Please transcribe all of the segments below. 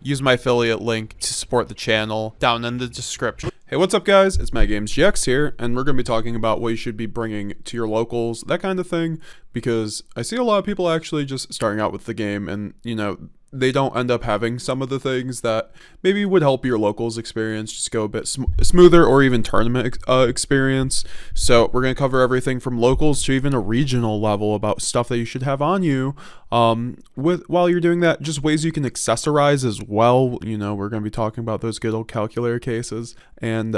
use my affiliate link to support the channel down in the description. Hey, what's up guys? It's MetaGamesGX here, and we're going to be talking about what you should be bringing to your locals, that kind of thing, because I see a lot of people actually just starting out with the game and, you know, they don't end up having some of the things that maybe would help your locals experience just go a bit smoother, or even tournament experience. So we're going to cover everything from locals to even a regional level about stuff that you should have on you. While you're doing that, just ways you can accessorize as well. You know, we're going to be talking about those good old calculator cases, and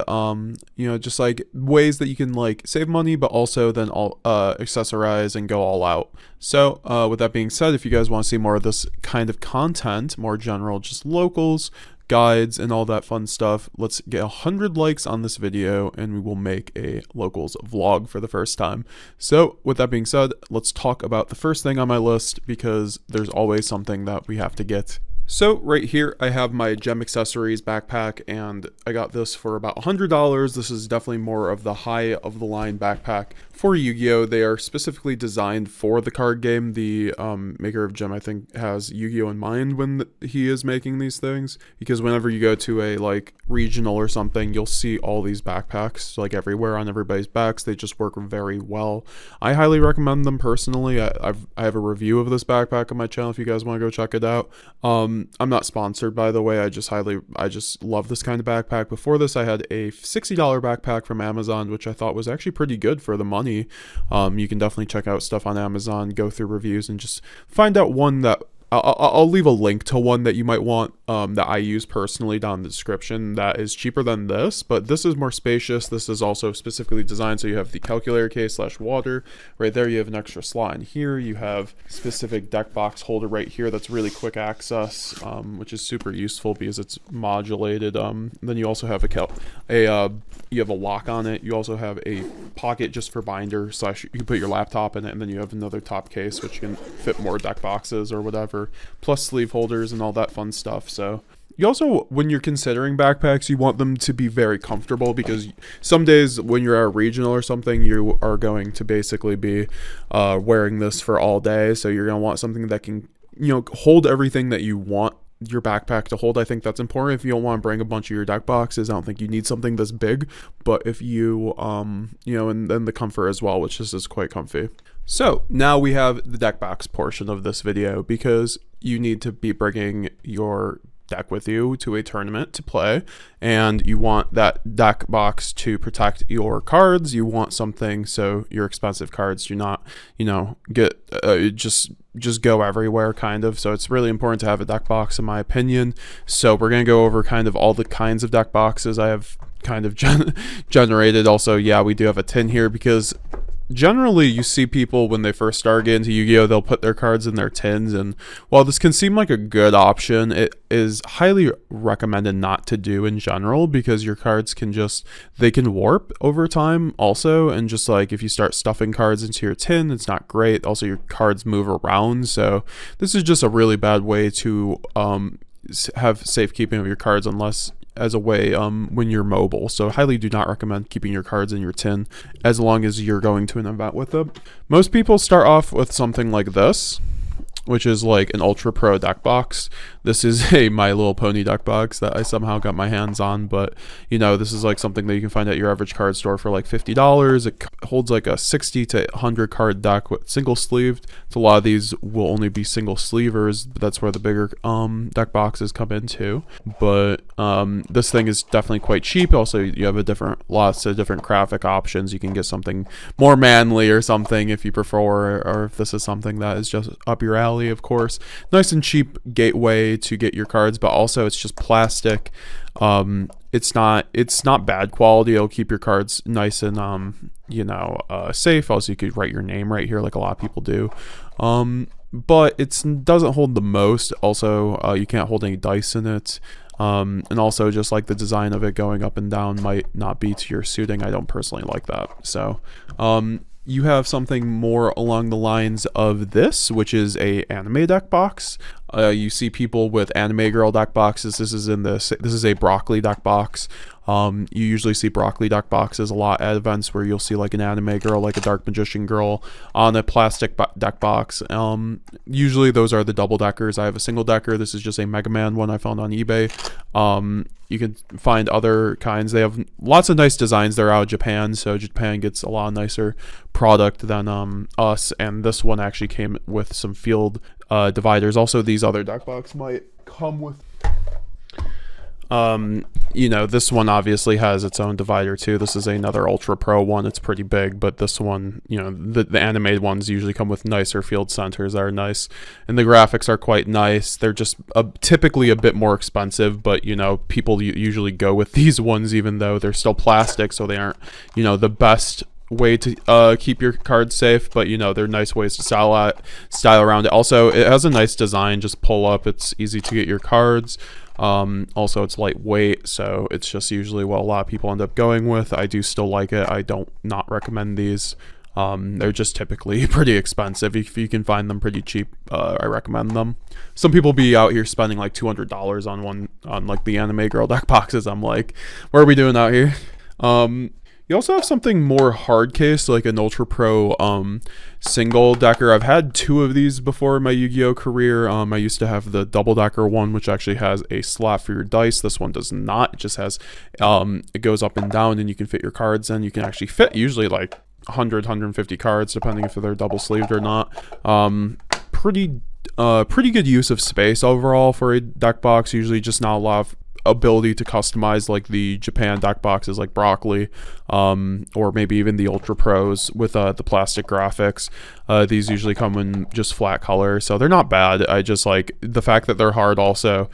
you know, just like ways that you can like save money but also then accessorize and go all out. So with that being said, if you guys want to see more of this kind of content, more general, just locals, guides, and all that fun stuff, let's get 100 likes on this video and we will make a locals vlog for the first time. So with that being said, let's talk about the first thing on my list, because there's always something that we have to get. So right here I have my gem accessories backpack, and I got this for about $100. This is definitely more of the high of the line backpack for Yu-Gi-Oh! They are specifically designed for the card game. The maker of gem, I think, has Yu-Gi-Oh! In mind when he is making these things, because whenever you go to a like regional or something, you'll see all these backpacks like everywhere on everybody's backs. They just work very well. I highly recommend them personally. I have a review of this backpack on my channel if you guys want to go check it out. I'm not sponsored, by the way. I just love this kind of backpack. Before this, I had a $60 backpack from Amazon, which I thought was actually pretty good for the money. You can definitely check out stuff on Amazon, go through reviews, and just find out one that I'll leave a link to one that you might want that I use personally down in the description that is cheaper than this, but this is more spacious. This is also specifically designed so you have the calculator case / water right there. You have an extra slot in here. You have specific deck box holder right here that's really quick access, which is super useful because it's modulated. Then you also have you have a lock on it. You also have a pocket just for binder / you can put your laptop in it, and then you have another top case which can fit more deck boxes or whatever, plus sleeve holders and all that fun stuff. So you also, when you're considering backpacks, you want them to be very comfortable, because some days when you're at a regional or something, you are going to basically be wearing this for all day. So you're going to want something that can, you know, hold everything that you want your backpack to hold. I think that's important. If you don't want to bring a bunch of your deck boxes, I don't think you need something this big. But if you you know, and then the comfort as well, which is quite comfy. So now we have the deck box portion of this video, because you need to be bringing your deck with you to a tournament to play, and you want that deck box to protect your cards. You want something so your expensive cards do not, you know, get just go everywhere, kind of. So it's really important to have a deck box, in my opinion. So we're going to go over kind of all the kinds of deck boxes I have kind of generated. Also, yeah, we do have a tin here, because generally you see people when they first start getting into Yu-Gi-Oh, they'll put their cards in their tins, and while this can seem like a good option, it is highly recommended not to do in general, because your cards can they can warp over time also, and just like if you start stuffing cards into your tin, it's not great. Also, your cards move around, so this is just a really bad way to have safekeeping of your cards, unless as a way when you're mobile. So highly do not recommend keeping your cards in your tin as long as you're going to an event with them. Most people start off with something like this, which is like an Ultra Pro deck box. This is a My Little Pony deck box that I somehow got my hands on, but you know, this is like something that you can find at your average card store for like $50. It holds like a 60 to 100 card deck with single sleeved. So a lot of these will only be single sleevers, but that's where the bigger deck boxes come into. But this thing is definitely quite cheap. Also, you have lots of different graphic options. You can get something more manly or something if you prefer, or if this is something that is just up your alley, of course. Nice and cheap gateway to get your cards, but also it's just plastic. It's not bad quality. It'll keep your cards nice and you know, safe. Also, you could write your name right here like a lot of people do. But it doesn't hold the most. Also, you can't hold any dice in it. And also, just like the design of it going up and down might not be to your suiting. I don't personally like that. So you have something more along the lines of this, which is a anime deck box. You see people with anime girl deck boxes. This is a broccoli deck box. You usually see broccoli deck boxes a lot at events where you'll see like an anime girl, like a dark magician girl on a plastic deck box. Usually those are the double deckers. I have a single decker. This is just a Mega Man one I found on eBay. You can find other kinds. They have lots of nice designs. They're out of Japan, so Japan gets a lot nicer product than us. And this one actually came with some field dividers. Also, these other deck box might come with you know, this one obviously has its own divider too. This is another Ultra Pro one. It's pretty big, but this one, you know, the animated ones usually come with nicer field centers that are nice, and the graphics are quite nice. They're just typically a bit more expensive, but you know, people usually go with these ones even though they're still plastic, so they aren't, you know, the best way to keep your cards safe, but you know, they're nice ways to style around it. Also, it has a nice design. Just pull up, it's easy to get your cards. Also, it's lightweight, so it's just usually what a lot of people end up going with. I do still like it. I don't not recommend these. They're just typically pretty expensive. If you can find them pretty cheap, I recommend them. Some people be out here spending like $200 on like the anime girl deck boxes. I'm like, what are we doing out here? You also have something more hard case, like an Ultra Pro single decker. I've had two of these before in my Yu-Gi-Oh career. I used to have the double decker one, which actually has a slot for your dice. This one does not. It just has, it goes up and down, and you can fit your cards in. You can actually fit usually like 100, 150 cards, depending if they're double sleeved or not. Pretty good use of space overall for a deck box. Usually just not a lot of ability to customize like the Japan deck boxes like Broccoli, or maybe even the Ultra Pros with the plastic graphics. These usually come in just flat color, so they're not bad. I just like the fact that they're hard also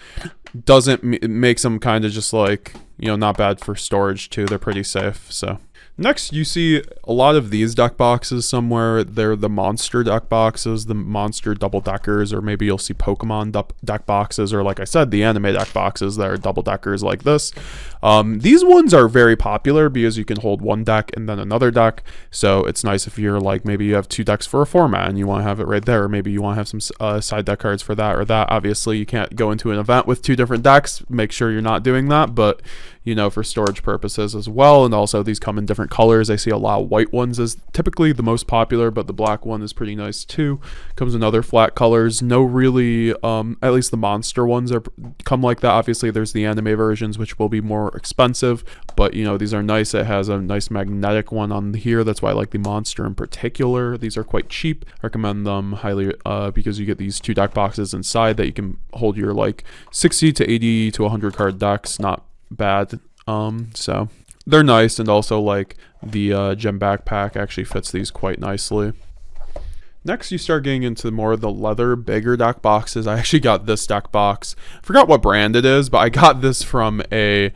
doesn't makes them kind of just like, you know, not bad for storage too. They're pretty safe. So next, you see a lot of these deck boxes somewhere. They're the monster deck boxes, the monster double deckers, or maybe you'll see Pokemon deck boxes, or like I said, the anime deck boxes that are double deckers like this. These ones are very popular because you can hold one deck and then another deck. So it's nice if you're like, maybe you have two decks for a format and you want to have it right there, or maybe you want to have some side deck cards for that or that. Obviously, you can't go into an event with two different decks. Make sure you're not doing that, but you know, for storage purposes as well. And also, these come in different colors. I see a lot of white ones as typically the most popular, but the black one is pretty nice too. Comes in other flat colors. No really, at least the monster ones come like that. Obviously, there's the anime versions, which will be more expensive, but you know, these are nice. It has a nice magnetic one on here. That's why I like the monster in particular. These are quite cheap. Recommend them highly because you get these two deck boxes inside that you can hold your like 60 to 80 to 100 card decks. Not bad. So they're nice, and also like the gem backpack actually fits these quite nicely. Next, you start getting into more of the leather, bigger deck boxes. I actually got this deck box. I forgot what brand it is, but I got this from a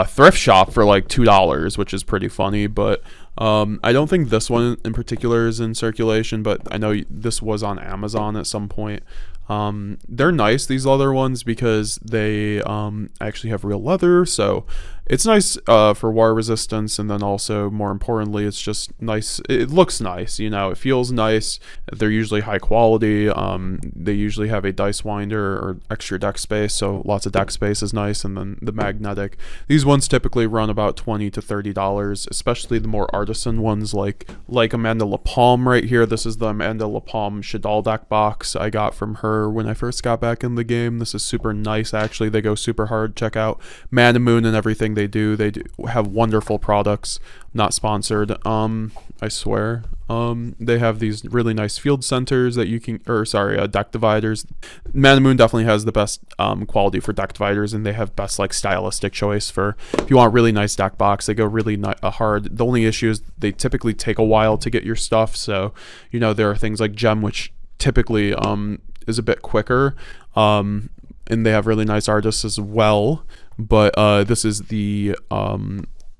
thrift shop for like $2, which is pretty funny. But I don't think this one in particular is in circulation, but I know this was on Amazon at some point. They're nice, these leather ones, because they actually have real leather, so it's nice for water resistance, and then also, more importantly, it's just nice. It looks nice, you know, it feels nice. They're usually high quality. They usually have a dice winder or extra deck space, so lots of deck space is nice. And then the magnetic. These ones typically run about $20 to $30, especially the more artisan ones like Amanda LaPalme right here. This is the Amanda LaPalme Shadal deck box I got from her when I first got back in the game. This is super nice, actually. They go super hard. Check out Man Moon and everything they do have wonderful products. Not sponsored, I swear. They have these really nice field centers that you can, deck dividers. Man Moon definitely has the best quality for deck dividers, and they have best like stylistic choice for if you want really nice deck box. They go really hard. The only issue is they typically take a while to get your stuff, so you know, there are things like Gem, which typically is a bit quicker, and they have really nice artists as well. But this is the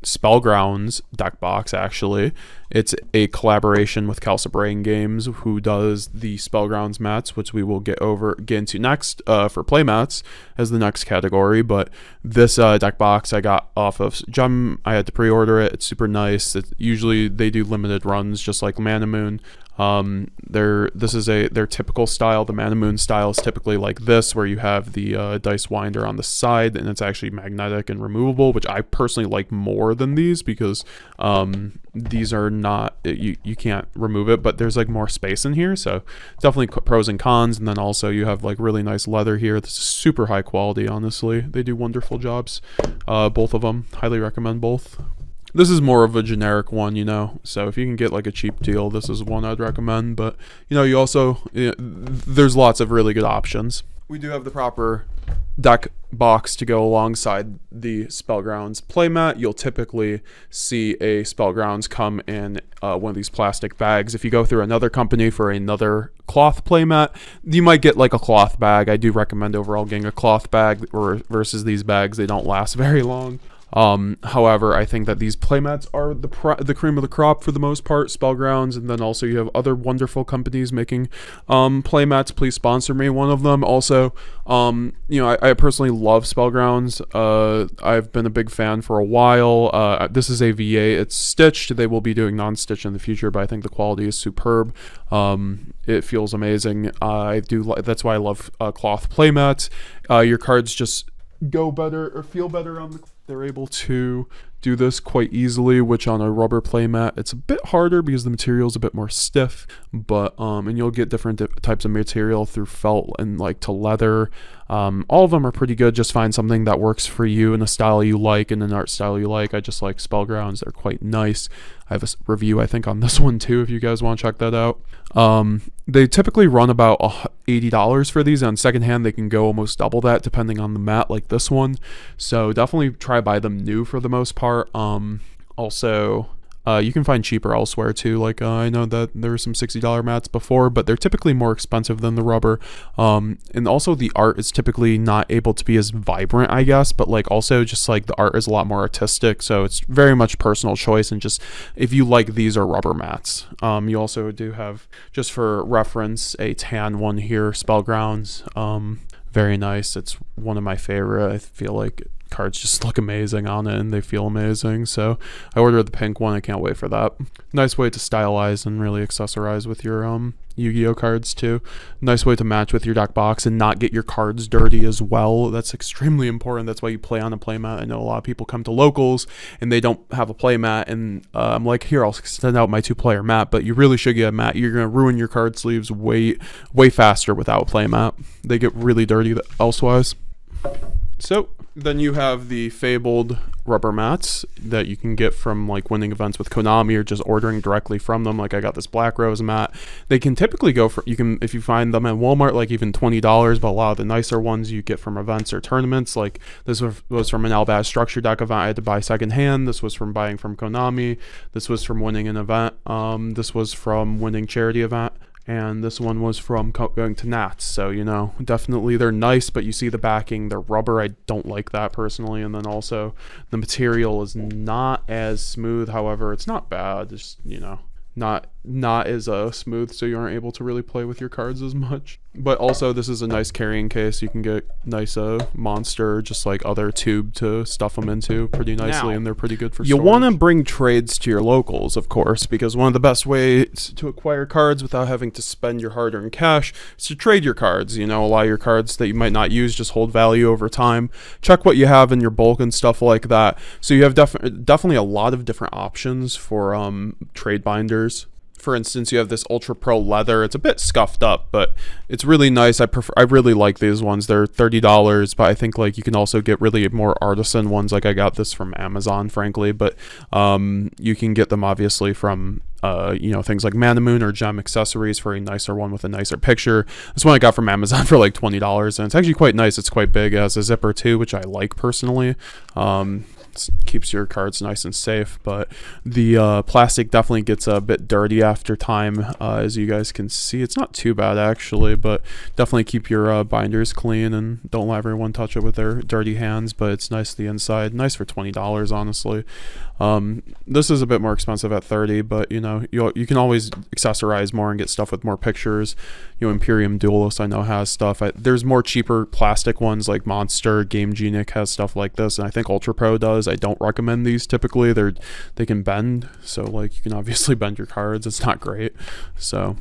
Spellgrounds deck box. Actually, it's a collaboration with Calsa Brain Games, who does the Spellgrounds mats, which we will get into next for Playmats as the next category. But this deck box I got off of Gem. I had to pre-order it. It's super nice. Usually they do limited runs, just like Mana Moon. This is their typical style. The Mana Moon style is typically like this, where you have the dice winder on the side, and it's actually magnetic and removable, which I personally like more than these, because these are not, you can't remove it, but there's like more space in here, so definitely pros and cons. And then also you have like really nice leather here. This is super high quality, honestly. They do wonderful jobs, both of them. Highly recommend both. This is more of a generic one, you know, so if you can get like a cheap deal, this is one I'd recommend. But, you know, you also, there's lots of really good options. We do have the proper deck box to go alongside the Spellgrounds playmat. You'll typically see a Spellgrounds come in one of these plastic bags. If you go through another company for another cloth playmat, you might get like a cloth bag. I do recommend overall getting a cloth bag versus these bags. They don't last very long. However, I think that these playmats are the cream of the crop for the most part, Spellgrounds, and then also you have other wonderful companies making playmats. Please sponsor me, one of them. Also, you know, I personally love Spellgrounds. I've been a big fan for a while. This is a VA. It's stitched. They will be doing non-stitch in the future, but I think the quality is superb. It feels amazing. That's why I love cloth playmats. Your cards just go better or feel better on the. They're able to do this quite easily, which on a rubber playmat it's a bit harder because the material is a bit more stiff, but and you'll get different types of material through felt and like to leather. All of them are pretty good. Just find something that works for you in a style you like and an art style you like. I just like Spellgrounds. They're quite nice. I have a review I think on this one too if you guys want to check that out. They typically run about $80 for these. On secondhand they can go almost double that depending on the mat, like this one. So definitely try buy them new for the most part. Also, you can find cheaper elsewhere too. Like I know that there were some $60 mats before, but they're typically more expensive than the rubber. And also the art is typically not able to be as vibrant, I guess, but like also just like the art is a lot more artistic, so it's very much personal choice. And just if you like these or rubber mats. You also do have, just for reference, a tan one here, Spellgrounds. Very nice. It's one of my favorite. I feel like cards just look amazing on it and they feel amazing, so I ordered the pink one. I can't wait for that. Nice way to stylize and really accessorize with your Yu-Gi-Oh cards too. Nice way to match with your deck box and not get your cards dirty as well. That's extremely important. That's why you play on a playmat. I know a lot of people come to locals and they don't have a playmat, and I'm like, here, I'll extend out my 2-player mat, but you really should get a mat. You're gonna ruin your card sleeves way faster without a playmat. They get really dirty elsewise. So then you have the fabled rubber mats that you can get from like winning events with Konami or just ordering directly from them. Like I got this Black Rose mat. They can typically go for, you can, if you find them at Walmart, like even $20, but a lot of the nicer ones you get from events or tournaments. Like this was from an Albaz structure deck event I had to buy secondhand. This was from buying from Konami. This was from winning an event. This was from winning charity event. And this one was from going to Nats. So, you know, definitely they're nice, but you see the backing, they're rubber. I don't like that personally. And then also the material is not as smooth. However, it's not bad. Just, you know, not as smooth, so you aren't able to really play with your cards as much. But also this is a nice carrying case. You can get nice monster, just like other tube to stuff them into pretty nicely, and they're pretty good for storage. You want to bring trades to your locals, of course, because one of the best ways to acquire cards without having to spend your hard-earned cash is to trade your cards. You know, a lot of your cards that you might not use just hold value over time. Check what you have in your bulk and stuff like that. So you have definitely a lot of different options for trade binders. For instance, you have this Ultra Pro leather. It's a bit scuffed up, but it's really nice. I really like these ones. They're $30, but I think like you can also get really more artisan ones. Like I got this from Amazon, frankly, but you can get them obviously from you know, things like Mana Moon or Gem Accessories for a nicer one with a nicer picture. This one I got from Amazon for like $20, and it's actually quite nice. It's quite big. It has a zipper too, which I like personally. Keeps your cards nice and safe, but the plastic definitely gets a bit dirty after time. As you guys can see, it's not too bad actually, but definitely keep your binders clean and don't let everyone touch it with their dirty hands. But it's nice, the inside, nice for $20, honestly. This is a bit more expensive at $30, but you know, you can always accessorize more and get stuff with more pictures. You know, Imperium Duelist I know has stuff. There's more cheaper plastic ones like Monster, Game Genic has stuff like this, and I think Ultra Pro does. I don't recommend these typically. They can bend, so like you can obviously bend your cards. It's not great. So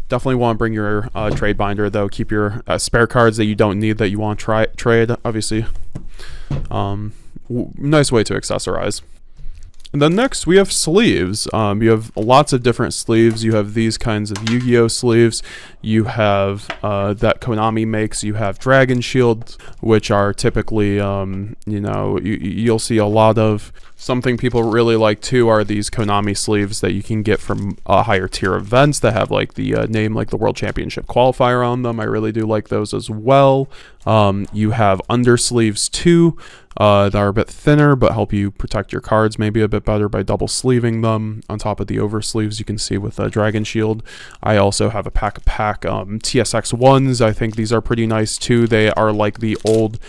definitely want to bring your trade binder though. Keep your spare cards that you don't need that you want to trade, obviously. Nice way to accessorize. And then next we have sleeves. You have lots of different sleeves. You have these kinds of Yu-Gi-Oh sleeves. You have that Konami makes. You have Dragon Shield, which are typically, you know, you'll see a lot of. Something people really like too are these Konami sleeves that you can get from higher tier events that have like the name like the World Championship qualifier on them. I really do like those as well. You have undersleeves too that are a bit thinner but help you protect your cards maybe a bit better by double sleeving them on top of the oversleeves you can see with Dragon Shield. I also have a pack TSX ones. I think these are pretty nice too. They are like the old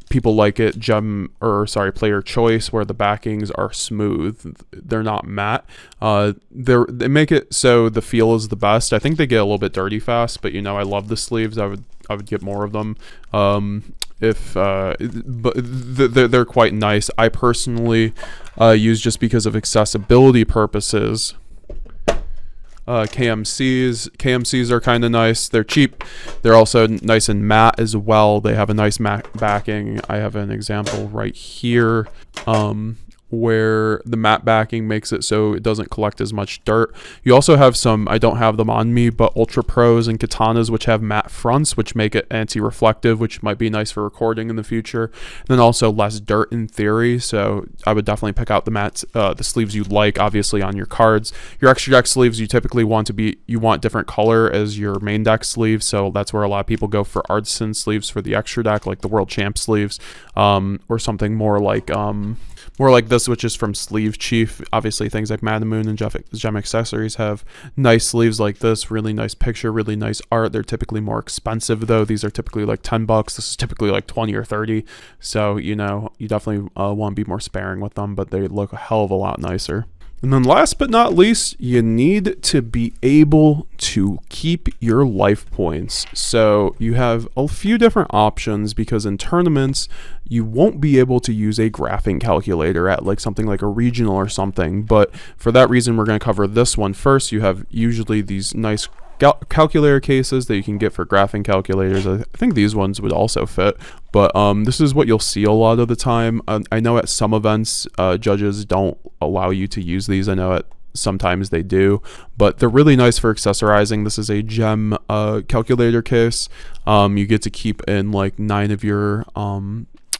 people like it player choice, where the backings are smooth. They're not matte. They make it so the feel is the best. I think they get a little bit dirty fast, but you know, I love the sleeves. I would get more of them. But they're quite nice. I personally use, just because of accessibility purposes, KMCs are kind of nice. They're cheap. They're also nice and matte as well. They have a nice matte backing. I have an example right here where the matte backing makes it so it doesn't collect as much dirt. You also have some, I don't have them on me, but Ultra Pros and Katanas which have matte fronts, which make it anti-reflective, which might be nice for recording in the future. And then also less dirt in theory, so I would definitely pick out the matte, the sleeves you like, obviously, on your cards. Your extra deck sleeves, you typically want different color as your main deck sleeves, so that's where a lot of people go for artisan sleeves for the extra deck, like the World Champ sleeves, or something more like this, which is from Sleeve Chief. Obviously, things like Madam Moon and Gem Accessories have nice sleeves like this. Really nice picture, really nice art. They're typically more expensive, though. These are typically like $10. This is typically like 20 or 30. So, you know, you definitely want to be more sparing with them, but they look a hell of a lot nicer. And then last but not least, you need to be able to keep your life points. So you have a few different options, because in tournaments, you won't be able to use a graphing calculator at like something like a regional or something. But for that reason, we're going to cover this one first. You have usually these nice calculator cases that you can get for graphing calculators. I think these ones would also fit, but this is what you'll see a lot of the time. I know at some events judges don't allow you to use these. I know sometimes they do, but they're really nice for accessorizing. This is a gem calculator case. You get to keep in like 9 of your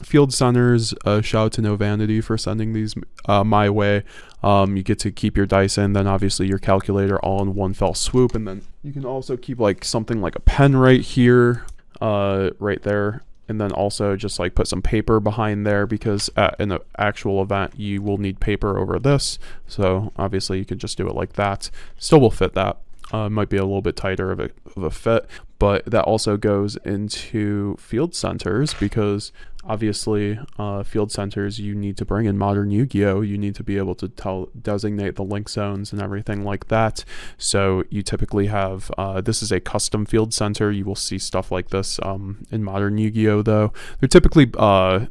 field centers. Shout out to No Vanity for sending these my way. You get to keep your dice in, then obviously your calculator all in one fell swoop, and then you can also keep like something like a pen right here, right there, and then also just like put some paper behind there, because in an actual event you will need paper over this. So obviously you could just do it like that. Still will fit that. Might be a little bit tighter of a fit, but that also goes into field centers, because obviously field centers, you need to bring in modern Yu-Gi-Oh. You need to be able to designate the link zones and everything like that. So you typically have, this is a custom field center. You will see stuff like this in modern Yu-Gi-Oh though. They're typically,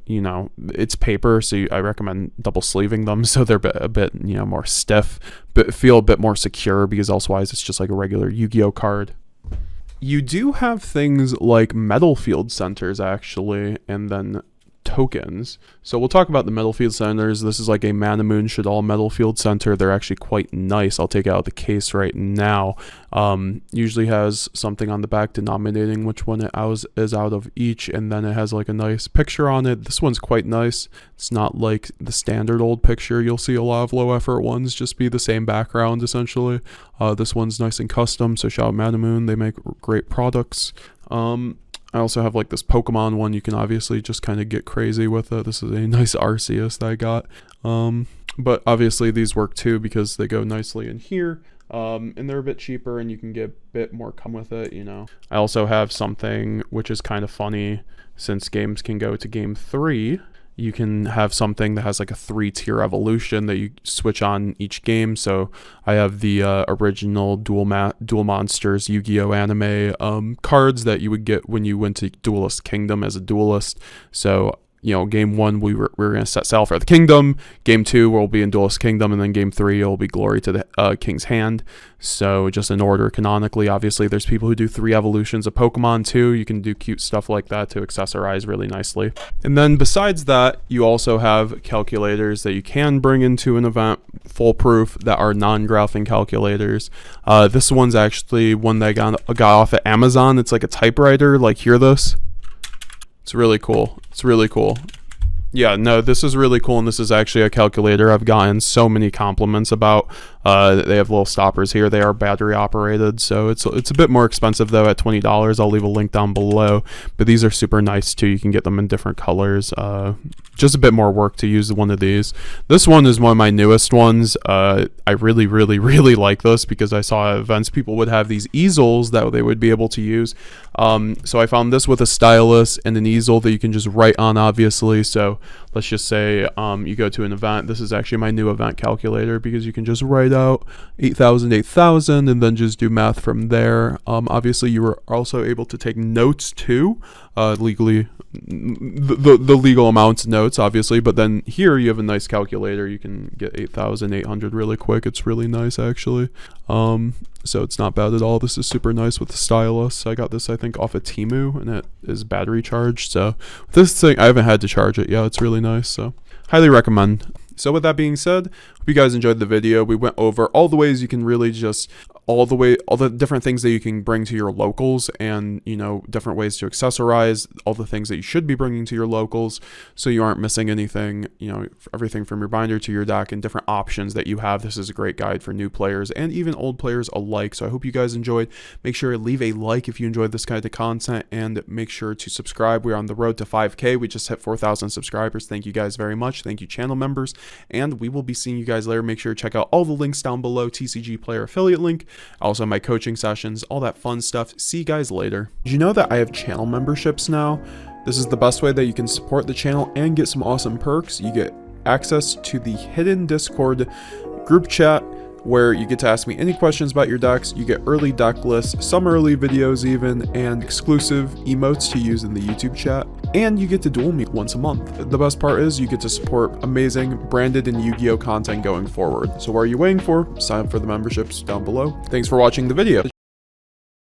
you know, it's paper, so I recommend double sleeving them so they're a bit, you know, more stiff, but feel a bit more secure, because elsewise it's just like a regular Yu-Gi-Oh card. You do have things like metal field centers, actually, and then tokens. So we'll talk about the metal field centers. This is like a Mana Moon Shadal metal field center. They're actually quite nice. I'll take out the case right now. Usually has something on the back denominating which one it is out of each, and then it has like a nice picture on it. This one's quite nice. It's not like the standard old picture. You'll see a lot of low effort ones just be the same background essentially. This one's nice and custom, so shout out Mana Moon. They make great products. I also have like this Pokemon one. You can obviously just kind of get crazy with it. This is a nice Arceus that I got. But obviously these work too, because they go nicely in here. And they're a bit cheaper, and you can get a bit more come with it, you know. I also have something which is kind of funny, since games can go to game 3. You can have something that has like a 3-tier evolution that you switch on each game. So I have the original Duel Monsters Yu-Gi-Oh anime cards that you would get when you went to Duelist Kingdom as a duelist. So game 1 we were going to set sail for the kingdom. Game 2 we'll be in Duelist Kingdom, and then game 3 it'll be Glory to the King's Hand. So just in order canonically. Obviously, there's people who do 3 evolutions of Pokemon too. You can do cute stuff like that to accessorize really nicely. And then besides that, you also have calculators that you can bring into an event, foolproof, that are non-graphing calculators. This one's actually one that I got off at Amazon. It's like a typewriter. Like, hear this? It's really cool. It's really cool. Yeah, no, this is really cool, and this is actually a calculator I've gotten so many compliments about. They have little stoppers here. They are battery operated, so it's a bit more expensive though at $20. I'll leave a link down below, but these are super nice too. You can get them in different colors. Just a bit more work to use one of these. This one is one of my newest ones. I really like this because I saw at events people would have these easels that they would be able to use. So I found this with a stylus and an easel that you can just write on, obviously. So let's just say you go to an event. This is actually my new event calculator because you can just write out 8,000, 8,000, and then just do math from there. Obviously, you were also able to take notes too, legally, the legal amounts notes, obviously. But then here you have a nice calculator. You can get 8,800 really quick. It's really nice, actually. So it's not bad at all. This is super nice with the stylus. I got this, I think, off of Temu, and it is battery charged. So this thing, I haven't had to charge it. Yeah, it's really nice. So highly recommend. So with that being said, hope you guys enjoyed the video. We went over all the ways you can really just all the different things that you can bring to your locals, and different ways to accessorize, all the things that you should be bringing to your locals so you aren't missing anything, everything from your binder to your deck and different options that you have. This is a great guide for new players and even old players alike. So I hope you guys enjoyed. Make sure to leave a like if you enjoyed this kind of content, and make sure to subscribe. We're on the road to 5K. We just hit 4,000 subscribers. Thank you guys very much. Thank you, channel members, and we will be seeing you guys later. Make sure to check out all the links down below. TCG player affiliate link, also my coaching sessions, all that fun stuff. See you guys later. Did you know that I have channel memberships now? This is the best way that you can support the channel and get some awesome perks. You get access to the hidden Discord group chat where you get to ask me any questions about your decks. You get early deck lists, some early videos even, and exclusive emotes to use in the YouTube chat. And you get to duel me once a month. The best part is you get to support amazing branded and Yu-Gi-Oh content going forward. So what are you waiting for? Sign up for the memberships down below. Thanks for watching the video.